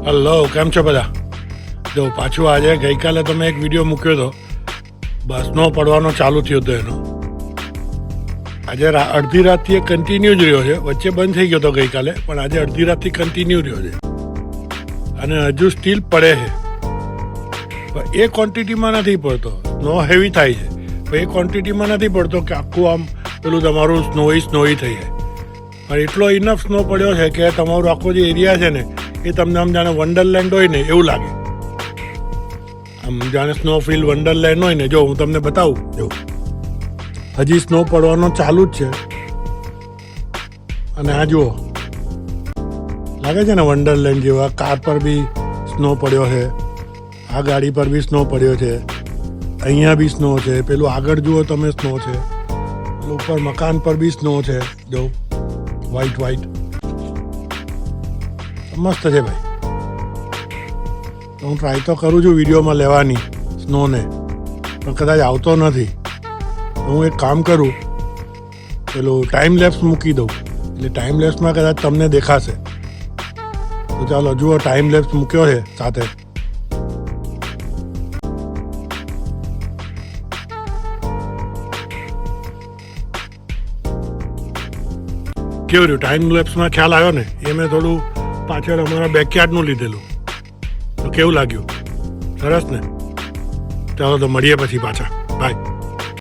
Hello, કેમ છો બધા? જો પાછું આજે ગઈકાલે તમે એક વિડીયો મૂક્યો હતો, બસનો પડવાનો ચાલુ થયો હતો એનો. આજે અડધી રાતથી એ કન્ટિન્યુ જ રહ્યો છે. વચ્ચે બંધ થઈ ગયો હતો ગઈકાલે, પણ આજે અડધી રાતથી કન્ટિન્યુ રહ્યો છે અને હજુ સ્ટીલ પડે છે. પણ એ ક્વોન્ટિટીમાં નથી પડતો. સ્નો હેવી થાય છે, પણ એ ક્વોન્ટિટીમાં નથી પડતો કે આખું આમ પેલું તમારું સ્નોઈ થઈ જાય. પણ એટલો ઇનફ સ્નો પડ્યો છે કે તમારું આખો જે એરિયા છે ને એ તમને આમ જાણે વન્ડરલેન્ડ હોય ને એવું લાગે. આમ જાણે સ્નોફિલ વન્ડરલેન્ડ હોય ને. જો હું તમને બતાવું, જો હજી સ્નો પડવાનો ચાલુ જ છે અને આ જુઓ, લાગે છે ને વન્ડરલેન્ડ જેવા. કાર પર બી સ્નો પડ્યો છે, આ ગાડી પર બી સ્નો પડ્યો છે, અહીંયા બી સ્નો છે, પેલું આગળ જુઓ તમે સ્નો છે, પેલું ઉપર મકાન પર બી સ્નો છે. જો વ્હાઈટ મસ્ત છે ભાઈ. હું ટ્રાય તો કરું છું વિડીયોમાં લેવાની સ્નોને, પણ કદાચ આવતો નથી. હું એક કામ કરું, પેલું ટાઈમ લેપ્સ મૂકી દઉં, એટલે ટાઈમ લેપ્સમાં કદાચ તમને દેખાશે. તો ચાલો જુઓ, ટાઈમ લેપ્સ મૂક્યો છે સાથે. કેવું રહ્યું ટાઈમ લેપ્સમાં? ખ્યાલ આવ્યો ને? એ મેં થોડું પાછળ અમારા બેકયાર્ડનું લીધેલું. તો કેવું લાગ્યું? સરસ ને? ચાલો તો મળીએ પછી પાછા. બાય.